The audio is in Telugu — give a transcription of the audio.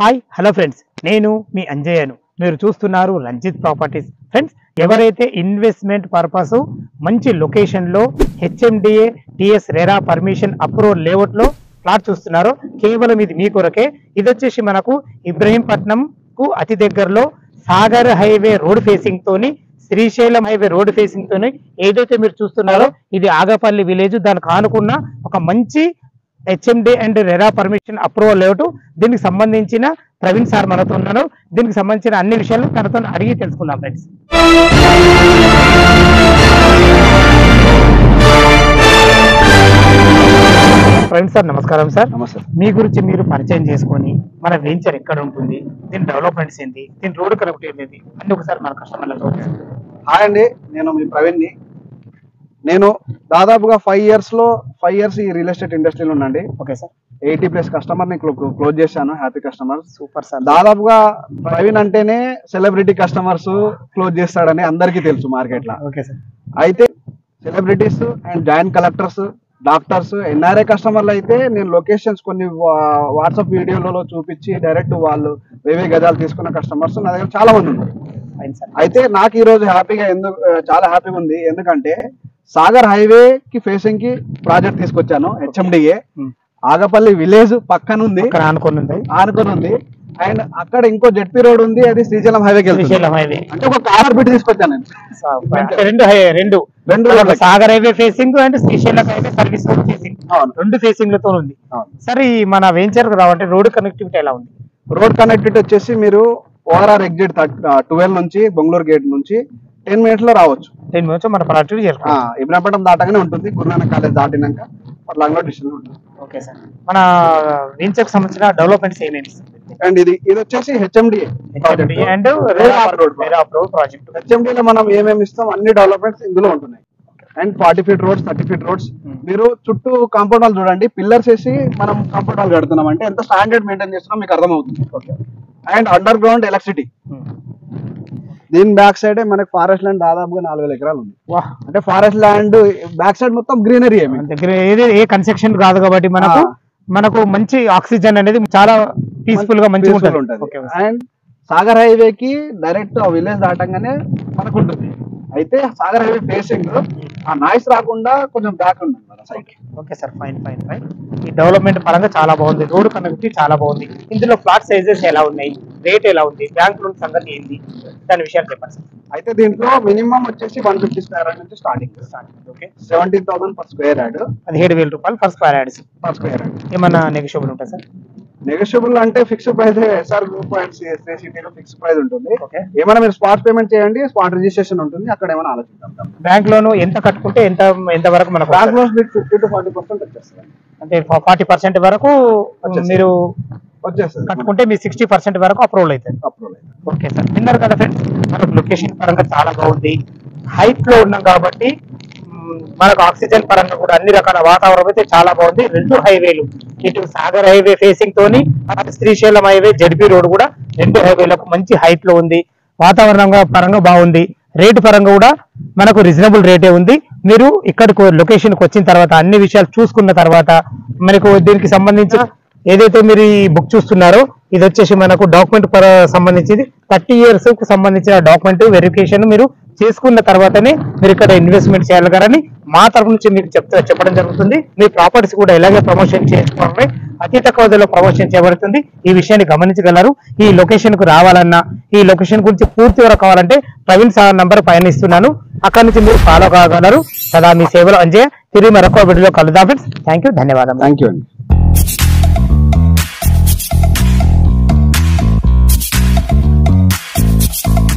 హాయ్ హలో ఫ్రెండ్స్, నేను మీ అంజయ్యను. మీరు చూస్తున్నారు రంజిత్ ప్రాపర్టీస్. ఫ్రెండ్స్, ఎవరైతే ఇన్వెస్ట్మెంట్ పర్పస్ మంచి లొకేషన్లో HMDA TS RERA permission approval లేఅవుట్లో ప్లాట్ చూస్తున్నారో కేవలం ఇది మీ కొరకే. ఇది వచ్చేసి మనకు ఇబ్రహీంపట్నంకు అతి దగ్గరలో సాగర్ హైవే రోడ్ ఫేసింగ్ తోని, శ్రీశైలం హైవే రోడ్ ఫేసింగ్ తోని ఏదైతే మీరు చూస్తున్నారో ఇది ఆగపల్లి విలేజ్. దానికి ఆనుకున్న ఒక మంచి HMD and RERA permission approval layout. దీనికి సంబంధించిన ప్రవీణ్ సార్ మనతో ఉన్నారు. దీనికి సంబంధించిన అన్ని విషయాలు తనతో అడిగి తెలుసుకుందాం ఫ్రెండ్స్. ప్రవీణ్ సార్ నమస్కారం సార్. నమస్తే. మీ గురించి మీరు పరిచయం చేసుకొని మన వెంచర్ ఎక్కడ ఉంటుంది, దీని డెవలప్మెంట్స్ ఏంటి, దీని రోడ్ కనెక్టివిటీ ఏంటి అన్ని ఒకసారి మన కస్టమర్లతో. హాయ్ అండి, నేను మీ ప్రవీణ్ని. నేను దాదాపుగా 5 ఇయర్స్ ఈ రియల్ ఎస్టేట్ ఇండస్ట్రీలో ఉండండి. Okay sir. 80+ కస్టమర్ని క్లోజ్ చేశాను. Happy customer. Super sir. దాదాపుగా ప్రవీణ్ అంటేనే సెలబ్రిటీ కస్టమర్స్ క్లోజ్ చేస్తాడని అందరికీ తెలుసు మార్కెట్లో. Okay sir. అయితే celebrities and joint collectors, doctors, NRI కస్టమర్లు అయితే నేను లొకేషన్స్ కొన్ని వాట్సాప్ వీడియోలలో చూపించి డైరెక్ట్ వాళ్ళు 1000 గజాలు తీసుకున్న కస్టమర్స్ నా దగ్గర చాలా మంది ఉన్నారు. అయితే నాకు ఈ రోజు చాలా హ్యాపీగా ఉంది. ఎందుకంటే సాగర్ హైవే కి ఫేసింగ్ కి ప్రాజెక్ట్ తీసుకొచ్చాను. హెచ్ఎండిఏ ఆగపల్లి విలేజ్ పక్కన ఉంది, ఆనుకొని ఉంది. అండ్ అక్కడ ఇంకో జెడ్పీ రోడ్ ఉంది, అది శ్రీశైలం హైవేకి వెళ్తుంది. అంటే ఒక కార్నర్ బిట్ తీసుకొచ్చాను నేను. రెండు Sagar highway facing and Srisailam highway service road facing, రెండు ఫేసింగ్ లతో ఉంది. సరే, మన వెంచర్ రావంటే రోడ్ కనెక్టివిటీ ఎలా ఉంది? రోడ్ కనెక్టివిటీ వచ్చేసి మీరు ఓఆర్ఆర్ ఎగ్జిట్ 12 నుంచి బెంగళూరు గేట్ నుంచి 10 minutes లో రావచ్చు. 10 minutes మన ప్రాజెక్ట్ ఇబ్రాహీంపట్నం దాటగానే ఉంటుంది. గురునానక్ కాలేజ్ దాటినాక లాంగ్ డిస్టెన్స్ ఉంటుంది. Okay sir. మన వెంచర్ కి సంబంధించిన డెవలప్మెంట్స్ ఏమేమి? అండ్ ఇది వచ్చేసి హెచ్ఎండిఏ అండ్ ప్రాజెక్ట్. హెచ్ఎండిలో మనం ఏమేమి ఇస్తాం అన్ని డెవలప్మెంట్స్ ఇందులో ఉంటున్నాయి. And 40 feet roads, 30 feet roads. మీరు చుట్టూ కాంపౌండ్ వాల్ చూడండి, పిల్లర్స్ వేసి మనం కాంపౌండ్ వాల్ కడుతున్నాం అంటే ఎంత స్టాండర్డ్ మెయింటైన్ చేస్తున్నాం మీకు అర్థమవుతుంది. Okay. And under ground electricity. దీని బ్యాక్ సైడ్ మనకి ఫారెస్ట్ ల్యాండ్ దాదాపుగా 4000 ఎకరాలు ఉంది. అంటే ఫారెస్ట్ ల్యాండ్ బ్యాక్ సైడ్ మొత్తం గ్రీనరీ. ఏ కన్స్ట్రక్షన్ కాదు కాబట్టి మనకు మంచి ఆక్సిజన్ అనేది చాలా పీస్ఫుల్ గా మంచిగా ఉంటుంది. అండ్ సాగర్ హైవేకి డైరెక్ట్ ఆ విలేజ్ దాటంగానే మనకు ఉంటుంది. అయితే సాగర్ హైవే ఫేసింగ్ ఆ నాయిస్ రాకుండా కొంచెం బ్యాక్ ఉంటుంది మన సైడ్. Okay sir, fine. ఈ డెవలప్మెంట్ పరంగా చాలా బాగుంది, రోడ్ కనెక్టివిటీ చాలా బాగుంది. ఇందులో ప్లాట్ సైజెస్ ఎలా ఉన్నాయి, రేట్ ఎలా ఉంది, బ్యాంక్ లోన్ సంగతి ఏంటి, దాని విషయాలు చెప్పండి సార్. అయితే దీంట్లో మినిమం వచ్చేసి 150 square yard నుంచి starting. Okay. 17,000 per square yard. 17,000 రూపాయలు per square yard. ఏమన్నా నెగోషియబుల్ ఉంటుంది సార్? నెగోషియబుల్ అంటే fixed price. SR group and సిటీలో ఫిక్స్డ్ ప్రైస్ ఉంటుంది. ఏమైనా మీరు స్పాట్ పేమెంట్ చేయండి, స్పాట్ రిజిస్ట్రేషన్ ఉంటుంది. అక్కడ ఏమైనా ఆలోచిద్దాం. బ్యాంక్ లోన్ ఎంత కట్టుకుంటే ఎంత వరకు మనకు? బ్యాంక్ లోన్ 50 to 40% వచ్చేస్తుంది. అంటే 40% వరకు మీరు వచ్చేస్తుంది. కట్టుకుంటే మీ 60% వరకు అప్రూవల్ అవుతుంది. Okay sir. విన్నారు కదా ఫ్రెండ్స్, మనకు లొకేషన్ పరంగా చాలా బాగుంది. హైట్ లో ఉన్నాం కాబట్టి మనకు ఆక్సిజన్ పరంగా కూడా అన్ని రకాల వాతావరణం అయితే చాలా బాగుంది. 2 హైవేలు, ఇటు సాగర్ హైవే ఫేసింగ్ తోని అటు శ్రీశైలం హైవే జెడ్పీ రోడ్ కూడా 2 హైవేలకు మంచి హైట్ లో ఉంది. వాతావరణం పరంగా బాగుంది. రేటు పరంగా కూడా మనకు రీజనబుల్ రేటే ఉంది. మీరు ఇక్కడికి లొకేషన్కి వచ్చిన తర్వాత అన్ని విషయాలు చూసుకున్న తర్వాత మనకు దీనికి సంబంధించిన ఏదైతే మీరు ఈ బుక్ చూస్తున్నారో ఇది వచ్చేసి మనకు డాక్యుమెంట్ సంబంధించింది. 30 years కు సంబంధించిన డాక్యుమెంట్ వెరిఫికేషన్ మీరు చేసుకున్న తర్వాతనే మీరు ఇక్కడ ఇన్వెస్ట్మెంట్ చేయాలని మా తరఫు నుంచి మీకు చెప్పడం జరుగుతుంది. మీ ప్రాపర్టీస్ కూడా ఇలాగే ప్రమోషన్ చేసుకోవాలని అతి తక్కువ ధరలో ప్రమోషన్ చేయబడుతుంది. ఈ విషయాన్ని గమనించగలరు. ఈ లొకేషన్ కు రావాలన్నా, ఈ లొకేషన్ గురించి పూర్తి వరకు కావాలంటే ప్రవీణ్ సార్ నంబర్ పైన ఇస్తున్నాను, అక్కడి నుంచి మీరు ఫాలో కాగలరు. సదా మీ సేవలో అంజయ్య. తిరిగి మరొక వీడియోలో కలుద్దాం ఫ్రెండ్స్. థ్యాంక్ యూ, ధన్యవాదాలు. థ్యాంక్ యూ అండి.